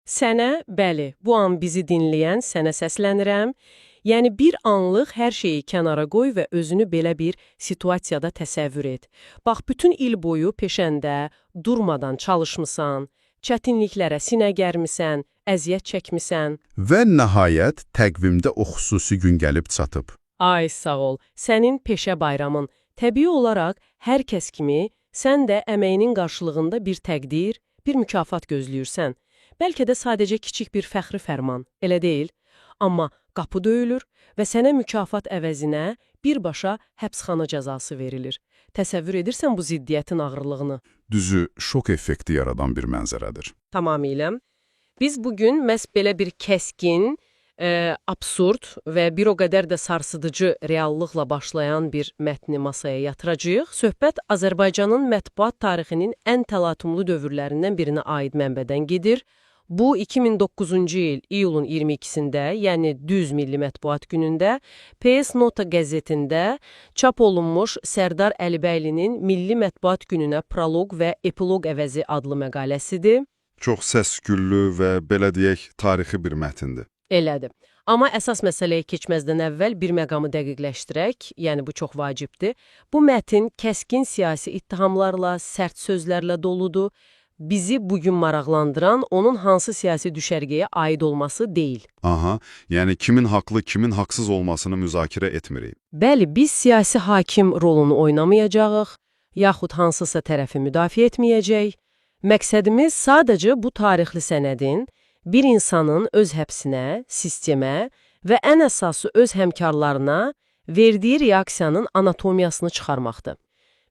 Sənə, bəli, bu an bizi dinləyən sənə səslənirəm. Yəni bir anlıq hər şeyi kənara qoy və özünü belə bir situasiyada təsəvvür et. Bax, bütün il boyu peşəndə durmadan çalışmısan, çətinliklərə sinə gərmisən, əziyyət çəkmisən. Və nəhayət təqvimdə o xüsusi gün gəlib çatıb. Ay sağ ol, sənin peşə bayramın. Təbii olaraq hər kəs kimi sən də əməyinin qarşılığında bir təqdir, bir mükafat gözləyirsən. Bəlkə də sadəcə kiçik bir fəxri fərman, elə deyil. Amma qapı döyülür və sənə mükafat əvəzinə birbaşa həbsxana cəzası verilir. Təsəvvür edirsən bu ziddiyyətin ağırlığını? Düzü, şok effekti yaradan bir mənzərədir. Tamamilə. Biz bugün məhz belə bir kəskin, absurd və bir o qədər də sarsıdıcı reallıqla başlayan bir mətni masaya yatıracağıq. Söhbət Azərbaycanın mətbuat tarixinin ən təlatümlü dövrlərindən birinə aid mənbədən gedir. Bu, 2009-cu il iyulun 22-sində, yəni düz Milli Mətbuat günündə PS Nota qəzetində çap olunmuş Sərdar Əlibəylinin Milli Mətbuat gününə proloq və epiloq əvəzi adlı məqaləsidir. Çox səs-küllü və belə deyək, tarixi bir mətindir. Elədir. Amma əsas məsələyə keçməzdən əvvəl bir məqamı dəqiqləşdirək, yəni bu çox vacibdir. Bu mətin kəskin siyasi ittihamlarla, sərt sözlərlə doludur. Bizi bugün maraqlandıran onun hansı siyasi düşərgəyə aid olması deyil. Aha, yəni kimin haqlı, kimin haqsız olmasını müzakirə etmirik. Bəli, biz siyasi hakim rolunu oynamayacağıq, yaxud hansısa tərəfi müdafiə etməyəcək. Məqsədimiz sadəcə bu tarixli sənədin bir insanın öz həbsinə, sistemə və ən əsası öz həmkarlarına verdiyi reaksiyanın anatomiyasını çıxarmaqdır.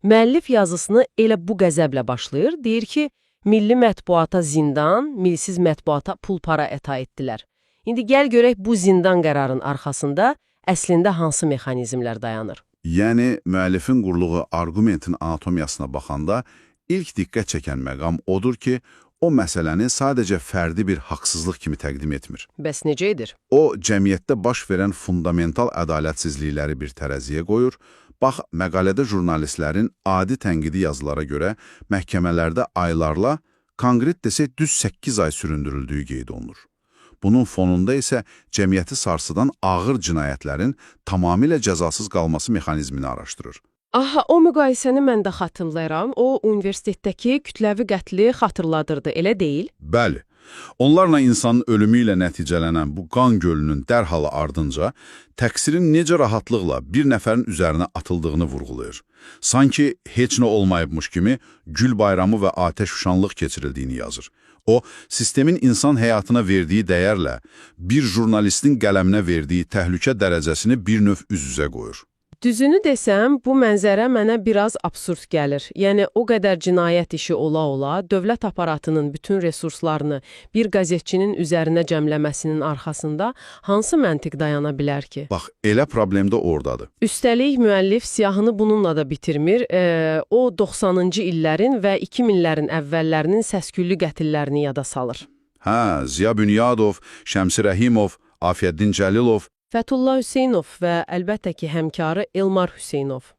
Müəllif yazısını elə bu qəzəblə başlayır, deyir ki, milli mətbuata zindan, milsiz mətbuata pul-para əta etdilər. İndi gəl görək bu zindan qərarın arxasında əslində hansı mexanizmlər dayanır? Yəni, müəllifin qurduğu arqumentin anatomiyasına baxanda ilk diqqət çəkən məqam odur ki, o məsələni sadəcə fərdi bir haqsızlıq kimi təqdim etmir. Bəs necə edir? O, cəmiyyətdə baş verən fundamental ədalətsizlikləri bir tərəziyə qoyur. Bax, məqalədə jurnalistlərin adi tənqidi yazılara görə məhkəmələrdə aylarla, konkret desək düz 8 ay süründürüldüyü qeyd olunur. Bunun fonunda isə cəmiyyəti sarsıdan ağır cinayətlərin tamamilə cəzasız qalması mexanizmini araşdırır. Aha, o müqayisəni mən də xatırlayıram. O, universitetdəki kütləvi qətli xatırladırdı, elə deyil? Bəli. Onlarla insanın ölümü ilə nəticələnən bu qan gölünün dərhal ardınca təqsirin necə rahatlıqla bir nəfərin üzərinə atıldığını vurğulayır. Sanki heç nə olmayıbmış kimi gül bayramı və atəş-uşanlıq keçirildiyini yazır. O, sistemin insan həyatına verdiyi dəyərlə bir jurnalistin qələminə verdiyi təhlükə dərəcəsini bir növ üz-üzə qoyur. Düzünü desəm, bu mənzərə mənə biraz absurd gəlir. Yəni, o qədər cinayət işi ola-ola, dövlət aparatının bütün resurslarını bir qəzetçinin üzərinə cəmləməsinin arxasında hansı məntiq dayana bilər ki? Bax, elə problem də oradadır. Üstəlik, müəllif siyahını bununla da bitirmir. O, 90-cı illərin və 2000-lərin əvvəllərinin səsküllü qətillərini yada salır. Hə, Ziya Bünyadov, Şəmsi Rəhimov, Afiyəddin Cəlilov, Fəthullah Hüseynov və əlbəttə ki, həmkarı Elmar Hüseynov.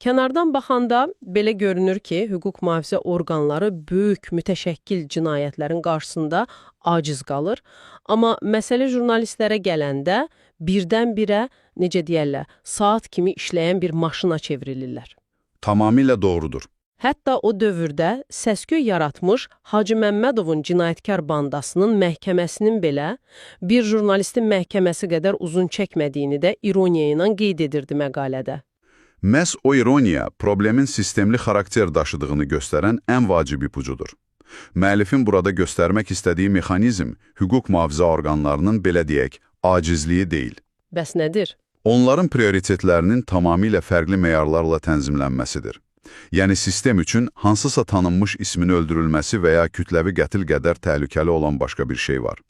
Kənardan baxanda belə görünür ki, hüquq mühafizə orqanları böyük, mütəşəkkil cinayətlərin qarşısında aciz qalır. Amma məsələ jurnalistlərə gələndə birdən-birə, necə deyərlər, saat kimi işləyən bir maşına çevrilirlər. Tamamilə doğrudur. Hətta o dövrdə səs-küy yaratmış Hacı Məmmədovun cinayətkar bandasının məhkəməsinin belə bir jurnalistin məhkəməsi qədər uzun çəkmədiyini də ironiya ilə qeyd edirdi məqalədə. Məhz o ironiya problemin sistemli xarakter daşıdığını göstərən ən vacib ipucudur. Müəllifin burada göstərmək istədiyi mexanizm hüquq mühafizə orqanlarının belə deyək, acizliyi deyil. Bəs nədir? Onların prioritetlərinin tamamilə fərqli meyarlarla tənzimlənməsidir. Yəni sistem üçün hansısa tanınmış ismin öldürülməsi və ya kütləvi qətl qədər təhlükəli olan başqa bir şey var.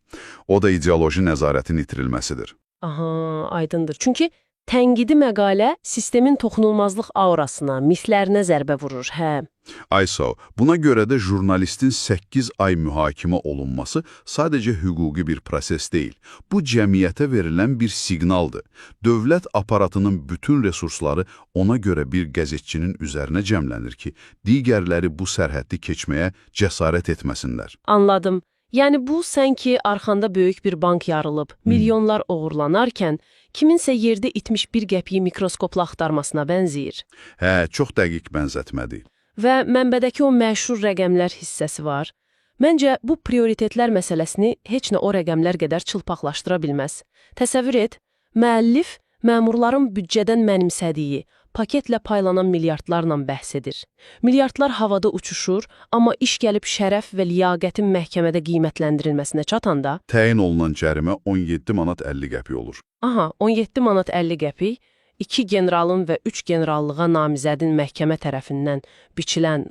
O da ideoloji nəzarətin itirilməsidir. Aha, aydındır. Çünki tənqidi məqalə sistemin toxunulmazlıq aurasına, miflərinə zərbə vurur, hə. Ayso, buna görə də jurnalistin 8 ay mühakimə olunması sadəcə hüquqi bir proses deyil. Bu cəmiyyətə verilən bir siqnaldır. Dövlət aparatının bütün resursları ona görə bir qəzetçinin üzərinə cəmlənir ki, digərləri bu sərhəddi keçməyə cəsarət etməsinlər. Anladım. Yəni bu sanki arxanda böyük bir bank yarılıb, milyonlar oğurlanarkən kiminsə yerdə itmiş bir qəpiyi mikroskopla axtarmasına bənzəyir. Hə, çox dəqiq bənzətmədir. Və mənbədəki o məşhur rəqəmlər hissəsi var. Məncə, bu prioritetlər məsələsini heç nə o rəqəmlər qədər çılpaqlaşdıra bilməz. Təsəvvür et, müəllif məmurların büdcədən mənimsədiyi, paketlə paylanan milyardlarla bəhs edir. Milyardlar havada uçuşur, amma iş gəlib şərəf və liyaqətin məhkəmədə qiymətləndirilməsinə çatanda... Təyin olunan cərimə 17 manat 50 qəpik olur. Aha, 17 manat 50 qəpik, 2 generalın və 3 generallığa namizədin məhkəmə tərəfindən biçilən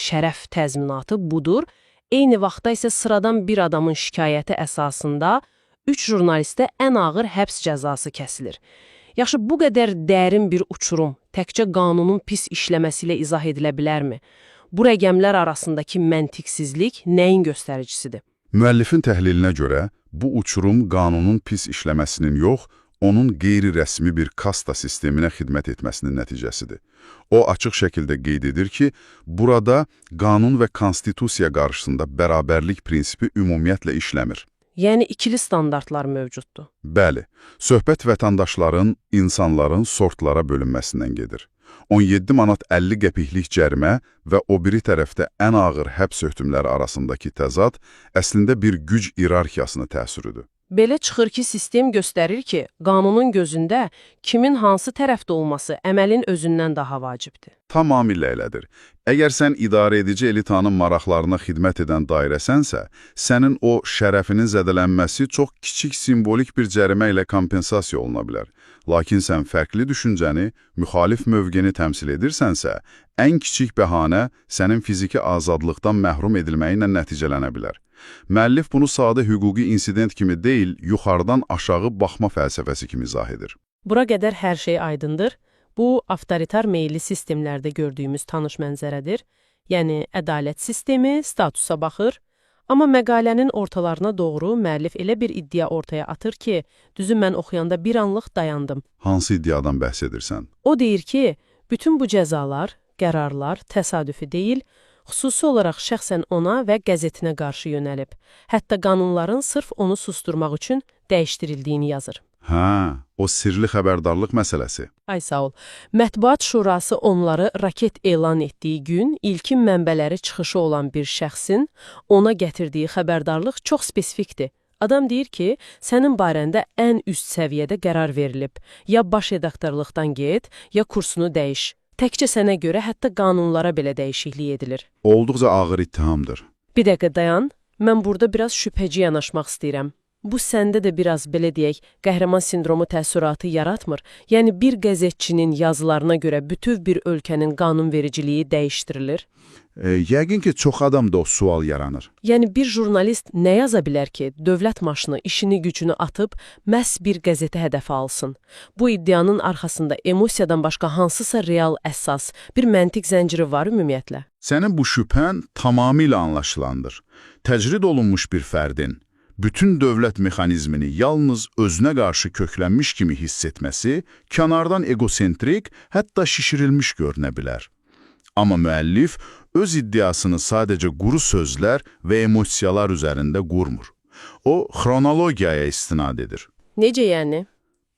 şərəf təzminatı budur. Eyni vaxtda isə sıradan bir adamın şikayəti əsasında 3 jurnalistə ən ağır həbs cəzası kəsilir. Yaxşı, bu qədər dərin bir uçurum təkcə qanunun pis işləməsi ilə izah edilə bilərmi? Bu rəqəmlər arasındakı məntiqsizlik nəyin göstəricisidir? Müəllifin təhlilinə görə bu uçurum qanunun pis işləməsinin yox, onun qeyri-rəsmi bir kasta sisteminə xidmət etməsinin nəticəsidir. O, açıq şəkildə qeyd edir ki, burada qanun və konstitusiya qarşısında bərabərlik prinsipi ümumiyyətlə işləmir. Yəni, ikili standartlar mövcuddur. Bəli, söhbət vətəndaşların, insanların sortlara bölünməsindən gedir. 17 manat 50 qəpiklik cərimə və o biri tərəfdə ən ağır həbs hökmləri arasındakı təzad əslində bir güc iyerarxiyasına təsiridir. Belə çıxır ki, sistem göstərir ki, qanunun gözündə kimin hansı tərəfdə olması əməlin özündən daha vacibdir. Tamamilə elədir. Əgər sən idarə edici elitanın maraqlarına xidmət edən dairəsənsə, sənin o şərəfinin zədələnməsi çox kiçik simvolik bir cərimə ilə kompensasiya oluna bilər. Lakin sən fərqli düşüncəni, müxalif mövqeni təmsil edirsənsə, ən kiçik bəhanə sənin fiziki azadlıqdan məhrum edilməyinlə nəticələnə bilər. Müəllif bunu sadə hüquqi insident kimi deyil, yuxarıdan aşağı baxma fəlsəfəsi kimi izah edir. Bura qədər hər şey aydındır. Bu, avtoritar meyilli sistemlərdə gördüyümüz tanış mənzərədir. Yəni, ədalət sistemi statusa baxır. Amma məqalənin ortalarına doğru müəllif elə bir iddia ortaya atır ki, düzü mən oxuyanda bir anlıq dayandım. Hansı iddiadan bəhs edirsən? O deyir ki, bütün bu cəzalar, qərarlar təsadüfi deyil, xüsusi olaraq şəxsən ona və qəzetinə qarşı yönəlib. Hətta qanunların sırf onu susturmaq üçün dəyişdirildiyini yazır. Hə, o sirli xəbərdarlıq məsələsi. Ay sağ ol. Mətbuat Şurası onları raket elan etdiyi gün ilkin mənbələri çıxışı olan bir şəxsin ona gətirdiyi xəbərdarlıq çox spesifikdir. Adam deyir ki, sənin barəndə ən üst səviyyədə qərar verilib. Ya baş redaktorluqdan get, ya kursunu dəyiş. Təkcə sənə görə hətta qanunlara belə dəyişiklik edilir. Olduqca ağır ittihamdır. Bir dəqiqə dayan, mən burada biraz şübhəci yanaşmaq istəyirəm. Bu səndə də biraz, belə deyək, qəhrəman sindromu təəssüratı yaratmır. Yəni, bir qəzetçinin yazılarına görə bütöv bir ölkənin qanunvericiliyi dəyişdirilir. Yəqin ki, çox adamda o sual yaranır. Yəni, bir jurnalist nə yaza bilər ki, dövlət maşını işini gücünü atıb, məhz bir qəzeti hədəfə alsın? Bu iddianın arxasında emosiyadan başqa hansısa real əsas, bir məntiq zənciri var ümumiyyətlə? Sənin bu şübhən tamamilə anlaşılandır. Təcrid olunmuş bir fərdin bütün dövlət mexanizmini yalnız özünə qarşı köklənmiş kimi hiss etməsi, kənardan egosentrik, hətta şişirilmiş görünə bilər. Amma müəllif öz iddiasını sadəcə quru sözlər və emosiyalar üzərində qurmur. O, xronologiyaya istinad edir. Necə yəni?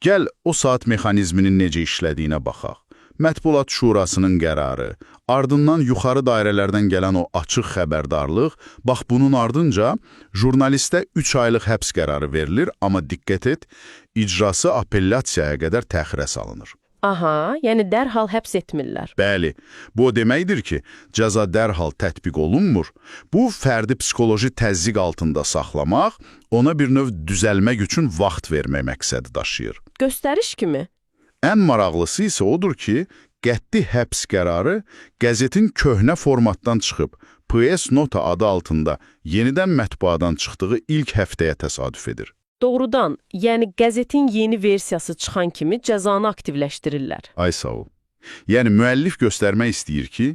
Gəl, o saat mexanizminin necə işlədiyinə baxaq. Mətbuat Şurasının qərarı, ardından yuxarı dairələrdən gələn o açıq xəbərdarlıq, bax bunun ardınca jurnalistə 3 aylıq həbs qərarı verilir, amma diqqət et, icrası apellyasiyaya qədər təxirə salınır. Aha, yəni dərhal həbs etmirlər. Bəli, bu o deməkdir ki, cəza dərhal tətbiq olunmur. Bu, fərdi psixoloji təzyiq altında saxlamaq, ona bir növ düzəlmək üçün vaxt vermək məqsədi daşıyır. Göstəriş kimi? Ən maraqlısı isə odur ki, qəti həbs qərarı qəzetin köhnə formatdan çıxıb, PS nota adı altında yenidən mətbuadan çıxdığı ilk həftəyə təsadüf edir. Doğrudan, yəni qəzetin yeni versiyası çıxan kimi cəzanı aktivləşdirirlər. Ay sağ ol. Yəni müəllif göstərmək istəyir ki,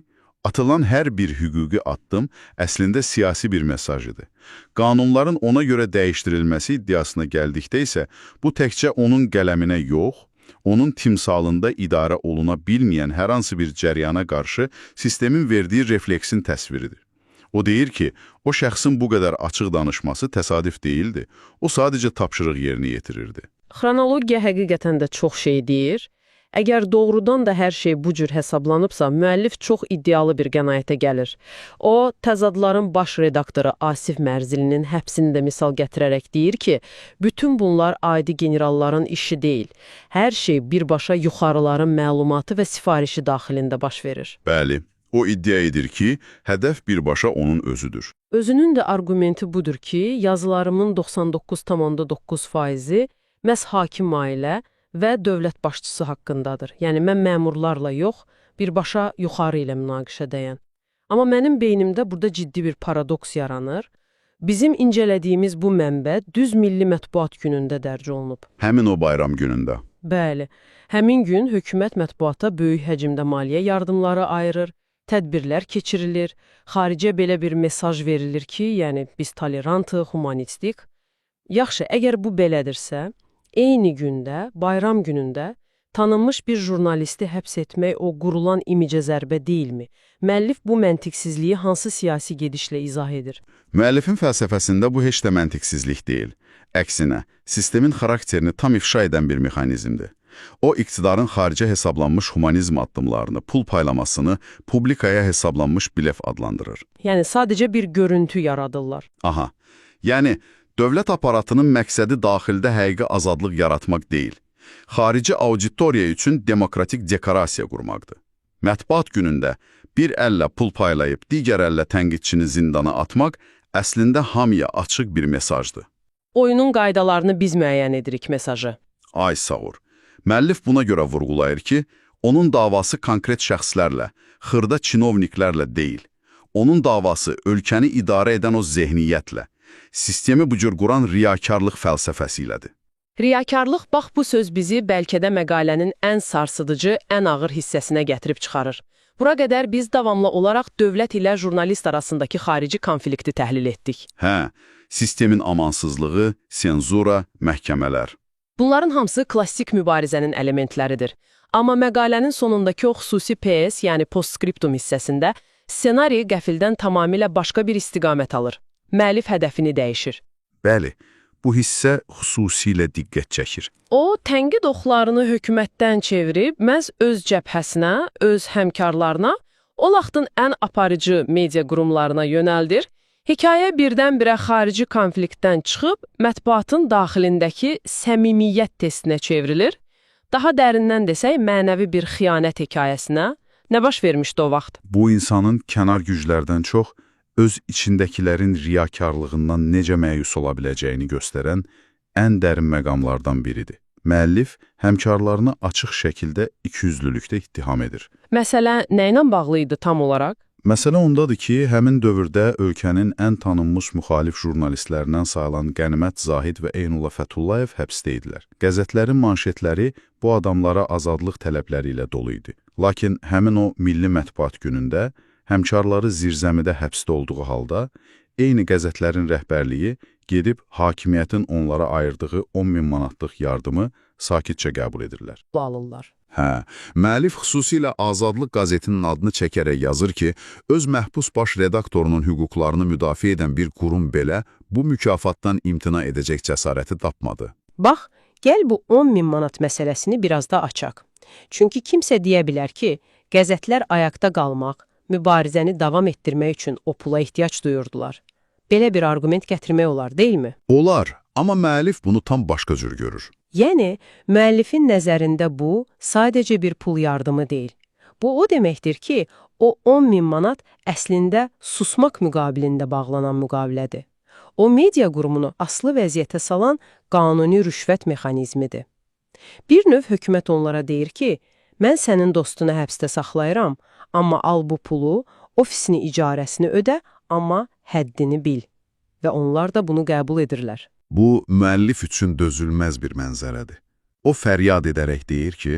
atılan hər bir hüquqi addım əslində siyasi bir mesajıdır. Qanunların ona görə dəyişdirilməsi iddiasına gəldikdə isə bu təkcə onun qələminə yox, onun timsalında idarə oluna bilməyən hər hansı bir cəriyana qarşı sistemin verdiyi refleksin təsviridir. O deyir ki, o şəxsin bu qədər açıq danışması təsadüf deyildi. O sadəcə tapşırıq yerinə yetirirdi. Xronologiya həqiqətən də çox şey deyir. Əgər doğrudan da hər şey bu cür hesablanıbsa, müəllif çox iddialı bir qənaətə gəlir. O, Təzadların baş redaktoru Asif Mərzilinin həbsini də misal gətirərək deyir ki, bütün bunlar adi generalların işi deyil. Hər şey birbaşa yuxarıların məlumatı və sifarişi daxilində baş verir. Bəli, o iddia edir ki, hədəf birbaşa onun özüdür. Özünün də arqumenti budur ki, yazılarımın 99,9%-i məhz hakim ailə və dövlət başçısı haqqındadır. Yəni, mən məmurlarla yox, birbaşa yuxarı ilə münaqişədəyəm. Amma mənim beynimdə burada ciddi bir paradoks yaranır. Bizim incələdiyimiz bu mənbə düz Milli Mətbuat günündə dərc olunub. Həmin o bayram günündə. Bəli, həmin gün hökumət mətbuata böyük həcmdə maliyyə yardımları ayırır, tədbirlər keçirilir, xaricə belə bir mesaj verilir ki, yəni biz tolerantıq, humanistik. Yaxşı, əgər bu belədirsə, eyni gündə, bayram günündə tanınmış bir jurnalisti həbs etmək o qurulan imicə zərbə deyilmi? Müəllif bu məntiqsizliyi hansı siyasi gedişlə izah edir? Müəllifin fəlsəfəsində bu heç də məntiqsizlik deyil. Əksinə, sistemin xarakterini tam ifşa edən bir mexanizmdir. O, iqtidarın xaricə hesablanmış humanizm addımlarını, pul paylamasını publikaya hesablanmış bilef adlandırır. Yəni, sadəcə bir görüntü yaradırlar. Aha, yəni dövlət aparatının məqsədi daxildə həqiqi azadlıq yaratmaq deyil. Xarici auditoriya üçün demokratik dekorasiya qurmaqdır. Mətbuat günündə bir əllə pul paylayıb, digər əllə tənqidçini zindana atmaq əslində hamıya açıq bir mesajdır. Oyunun qaydalarını biz müəyyən edirik mesajı. Ay sağır. Müəllif buna görə vurğulayır ki, onun davası konkret şəxslərlə, xırda çinovniklərlə deyil. Onun davası ölkəni idarə edən o zehniyyətlə, sistemi bu cür quran riyakarlıq fəlsəfəsi ilədir. Riyakarlıq, bax bu söz bizi bəlkə də məqalənin ən sarsıdıcı, ən ağır hissəsinə gətirib çıxarır. Bura qədər biz davamlı olaraq dövlət ilə jurnalist arasındakı xarici konflikti təhlil etdik. Hə, sistemin amansızlığı, senzura, məhkəmələr. Bunların hamısı klassik mübarizənin elementləridir. Amma məqalənin sonundakı o xüsusi PS, yəni postscriptum hissəsində, ssenari qəfildən tamamilə başqa bir istiqamət alır. Müəllif hədəfini dəyişir. Bəli, bu hissə xüsusilə diqqət çəkir. O, tənqid oxlarını hökumətdən çevirib, məhz öz cəbhəsinə, öz həmkarlarına, o vaxtın ən aparıcı media qurumlarına yönəldir. Hekayə birdən-birə xarici konfliktdən çıxıb, mətbuatın daxilindəki səmimiyyət testinə çevrilir. Daha dərindən desək, mənəvi bir xiyanət hekayəsinə nə baş vermişdi o vaxt? Bu insanın kənar güclərdən çox, öz içindəkilərin riyakarlığından necə məyus ola biləcəyini göstərən ən dərin məqamlardan biridir. Müəllif həmkarlarını açıq şəkildə ikiyüzlülükdə ittiham edir. Məsələ nə ilə bağlı idi tam olaraq? Məsələ ondadır ki, həmin dövrdə ölkənin ən tanınmış müxalif jurnalistlərindən sayılan Qənimət Zahid və Eynullah Fətullayev həbsdə idilər. Qəzetlərin manşetləri bu adamlara azadlıq tələbləri ilə dolu idi. Lakin həmin o Milli Mətbuat günündə həmkarları zirzəmidə həbsdə olduğu halda, eyni qəzetlərin rəhbərliyi gedib hakimiyyətin onlara ayırdığı 10.000 manatlıq yardımı sakitcə qəbul edirlər. Alırlar. Hə, müəllif xüsusilə Azadlıq qəzetinin adını çəkərək yazır ki, öz məhbus baş redaktorunun hüquqlarını müdafiə edən bir qurum belə bu mükafatdan imtina edəcək cəsarəti tapmadı. Bax, gəl bu 10.000 manat məsələsini biraz da açaq. Çünki kimsə deyə bilər ki, qəzetlər ayaqda qalmaq, mübarizəni davam etdirmək üçün o pula ehtiyac duyurdular. Belə bir arqument gətirmək olar, deyilmi? Olar, amma müəllif bunu tam başqa cür görür. Yəni, müəllifin nəzərində bu, sadəcə bir pul yardımı deyil. Bu, o deməkdir ki, o 10.000 manat əslində susmaq müqabilində bağlanan müqavilədir. O, media qurumunu aslı vəziyyətə salan qanuni rüşvət mexanizmidir. Bir növ hökumət onlara deyir ki, mən sənin dostunu həbsdə saxlayıram, amma al bu pulu, ofisini icarəsini ödə, amma həddini bil. Və onlar da bunu qəbul edirlər. Bu, müəllif üçün dözülməz bir mənzərədir. O, fəryad edərək deyir ki,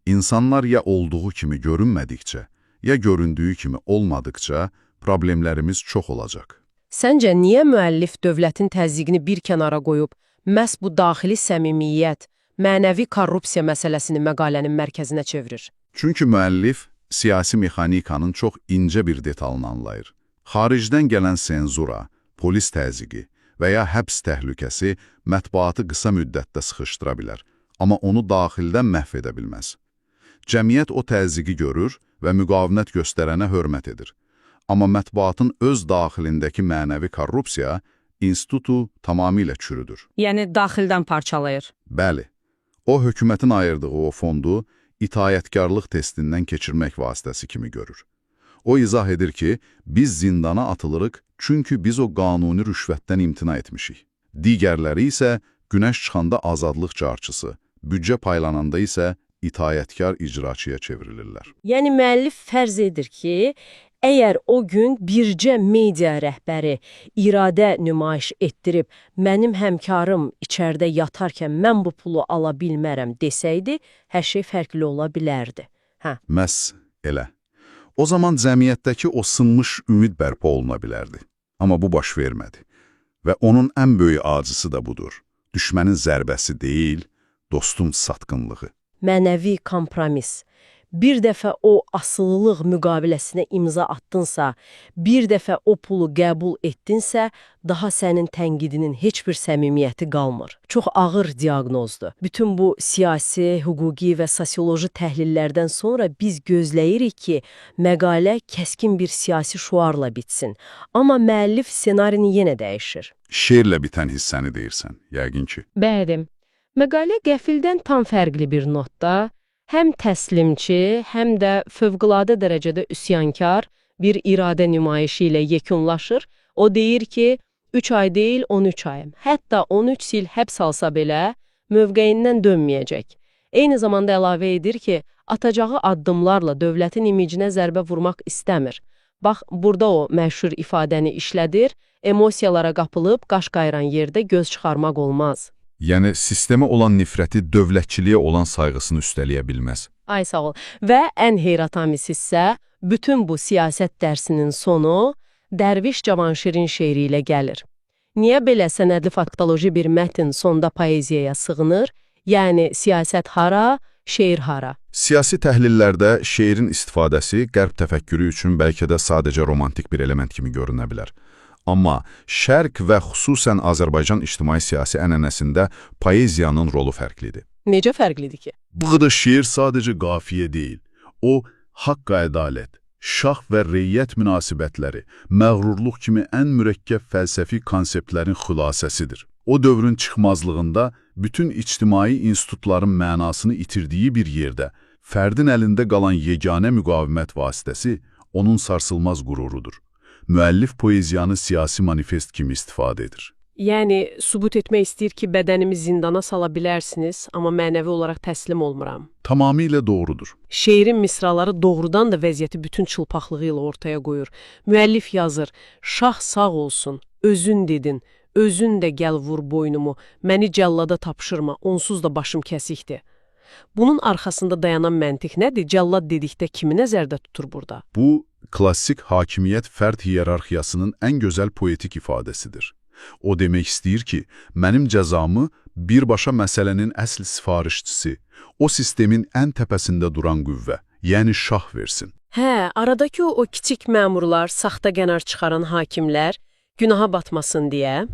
insanlar ya olduğu kimi görünmədikcə, ya göründüyü kimi olmadıkca problemlərimiz çox olacaq. Səncə, niyə müəllif dövlətin təzyiqini bir kənara qoyub, məhz bu daxili səmimiyyət, mənəvi korrupsiya məsələsini məqalənin mərkəzinə çevirir? Çünki müəllif siyasi mexanikanın çox incə bir detalını anlayır. Xaricdən gələn senzura, polis təzyiqi və ya həbs təhlükəsi mətbuatı qısa müddətdə sıxışdıra bilər, amma onu daxildən məhv edə bilməz. Cəmiyyət o təzyiqi görür və müqavimət göstərənə hörmət edir. Amma mətbuatın öz daxilindəki mənəvi korrupsiya institutu tamamilə çürüdür. Yəni daxildən parçalayır. Bəli, o hökumətin ayırdığı o fondu itaətkarlıq testindən keçirmək vasitəsi kimi görür. O izah edir ki, biz zindana atılırıq çünki biz o qanuni rüşvətdən imtina etmişik. Digərləri isə günəş çıxanda azadlıq carçısı, büdcə paylananda isə itaətkar icraçıya çevrilirlər. Yəni müəllif fərz edir ki, əgər o gün bircə media rəhbəri iradə nümayiş etdirib, mənim həmkarım içəridə yatarkən mən bu pulu ala bilmərəm desəydi, hər şey fərqli ola bilərdi. Məhz elə. O zaman cəmiyyətdəki o sınmış ümid bərpa oluna bilərdi. Amma bu baş vermədi. Və onun ən böyük acısı da budur. Düşmənin zərbəsi deyil, dostun satqınlığı. Mənəvi kompromis. Bir dəfə o asılılıq müqaviləsinə imza attınsa, bir dəfə o pulu qəbul etdinsə, daha sənin tənqidinin heç bir səmimiyyəti qalmır. Çox ağır diaqnozdur. Bütün bu siyasi, hüquqi və sosioloji təhlillərdən sonra biz gözləyirik ki, məqalə kəskin bir siyasi şuarla bitsin. Amma müəllif ssenarini yenə dəyişir. Şeirlə bitən hissəni deyirsən, yəqin ki. Bəli. Məqalə qəfildən tam fərqli bir notda, həm təslimçi, həm də fövqəladə dərəcədə üsyankar bir iradə nümayişi ilə yekunlaşır. O deyir ki, 3 ay deyil, 13 ayım, hətta 13 il həbs alsa belə mövqeyindən dönməyəcək. Eyni zamanda əlavə edir ki, atacağı addımlarla dövlətin imicinə zərbə vurmaq istəmir. Bax, burada o məşhur ifadəni işlədir, emosiyalara qapılıb qaş qayıran yerdə göz çıxarmaq olmaz. Yəni, sistemə olan nifrəti dövlətçiliyə olan sayğısını üstələyə bilməz. Ay sağ ol. Və ən heyratamız hissə, bütün bu siyasət dərsinin sonu Dərviş Cavanşirin şeiri ilə gəlir. Niyə belə sənədli faktoloji bir mətn sonda poeziyaya sığınır? Yəni, siyasət hara, şeir hara? Siyasi təhlillərdə şeirin istifadəsi qərb təfəkkürü üçün bəlkə də sadəcə romantik bir element kimi görünə bilər. Amma Şərq və xüsusən Azərbaycan ictimai-siyasi ənənəsində poeziyanın rolu fərqlidir. Necə fərqlidir ki? Burada şeir sadəcə qafiyə deyil, o haqq ədalət, şah və reyyət münasibətləri, məğrurluq kimi ən mürəkkəb fəlsəfi konseptlərin xülasəsidir. O dövrün çıxmazlığında bütün ictimai institutların mənasını itirdiyi bir yerdə fərdin əlində qalan yeganə müqavimət vasitəsi onun sarsılmaz qururudur. Müəllif poeziyanı siyasi manifest kimi istifadə edir. Yəni, sübut etmək istəyir ki, bədənimi zindana sala bilərsiniz, amma mənəvi olaraq təslim olmuram. Tamamilə doğrudur. Şeirin misraları doğrudan da vəziyyəti bütün çılpaqlığı ilə ortaya qoyur. Müəllif yazır, şah sağ olsun, özün dedin, özün də gəl vur boynumu, məni cəllada tapşırma, onsuz da başım kəsikdir. Bunun arxasında dayanan məntiq nədir? Cəllad dedikdə kimi nəzərdə tutur burada? Bu, klassik hakimiyyət fərd hiyerarxiyasının ən gözəl poetik ifadəsidir. O demək istəyir ki, mənim cəzamı birbaşa məsələnin əsl sifarişçisi, o sistemin ən təpəsində duran qüvvə, yəni şah versin. Hə, aradakı o kiçik məmurlar, saxta qənar çıxaran hakimlər, günaha batmasın deyə.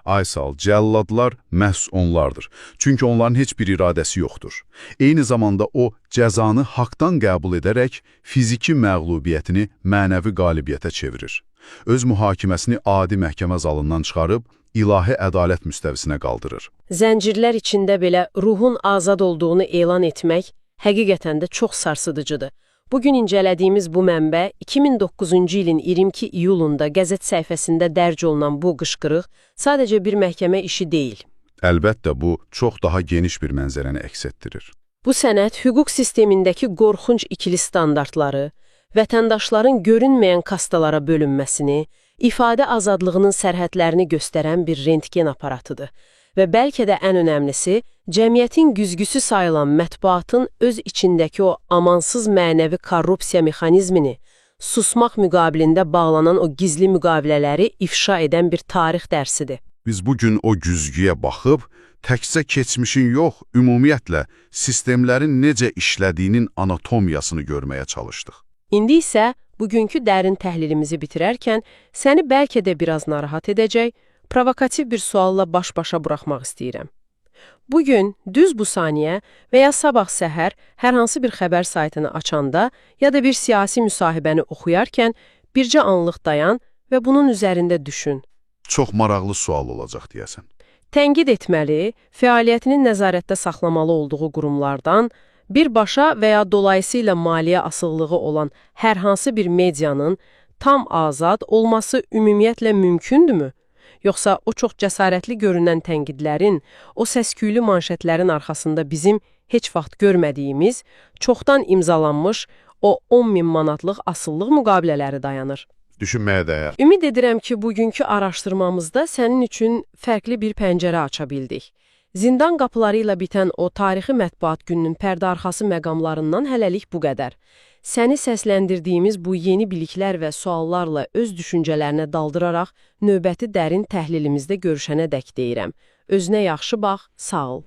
Aysal, cəlladlar məhz onlardır. Çünki onların heç bir iradəsi yoxdur. Eyni zamanda o, cəzanı haqdan qəbul edərək fiziki məğlubiyyətini mənəvi qalibiyyətə çevirir. Öz mühakiməsini adi məhkəmə zalından çıxarıb, ilahi ədalət müstəvisinə qaldırır. Zəncirlər içində belə ruhun azad olduğunu elan etmək həqiqətən də çox sarsıdıcıdır. Bugün incələdiyimiz bu mənbə 2009-cu ilin 22 iyulunda qəzet səhifəsində dərc olunan bu qışqırıq sadəcə bir məhkəmə işi deyil. Əlbəttə, bu çox daha geniş bir mənzərəni əks etdirir. Bu sənəd hüquq sistemindəki qorxunc ikili standartları, vətəndaşların görünməyən kastalara bölünməsini, ifadə azadlığının sərhədlərini göstərən bir rentgen aparatıdır. Və bəlkə də ən önəmlisi, cəmiyyətin güzgüsü sayılan mətbuatın öz içindəki o amansız mənəvi korrupsiya mexanizmini, susmaq müqabilində bağlanan o gizli müqavilələri ifşa edən bir tarix dərsidir. Biz bugün o güzgüyə baxıb, təkcə keçmişin yox, ümumiyyətlə, sistemlərin necə işlədiyinin anatomiyasını görməyə çalışdıq. İndi isə bugünkü dərin təhlilimizi bitirərkən səni bəlkə də biraz narahat edəcək, provokativ bir sualla baş-başa buraxmaq istəyirəm. Bugün, düz bu saniyə və ya sabah səhər hər hansı bir xəbər saytını açanda ya da bir siyasi müsahibəni oxuyarkən bircə anlıq dayan və bunun üzərində düşün. Çox maraqlı sual olacaq deyəsən. Tənqid etməli, fəaliyyətini nəzarətdə saxlamalı olduğu qurumlardan, birbaşa və ya dolayısıyla maliyyə asılılığı olan hər hansı bir medianın tam azad olması ümumiyyətlə mümkündürmü? Yoxsa o çox cəsarətli görünən tənqidlərin, o səsküylü manşetlərin arxasında bizim heç vaxt görmədiyimiz, çoxdan imzalanmış o 10.000 manatlıq asıllıq müqavilələri dayanır? Düşünməyə dəyər. Ümid edirəm ki, bugünkü araşdırmamızda sənin üçün fərqli bir pəncərə aça bildik. Zindan qapıları ilə bitən o tarixi mətbuat gününün pərdəarxası məqamlarından hələlik bu qədər. Səni səsləndirdiyimiz bu yeni biliklər və suallarla öz düşüncələrinə daldıraraq növbəti dərin təhlilimizdə görüşənə dək deyirəm. Özünə yaxşı bax, sağ ol.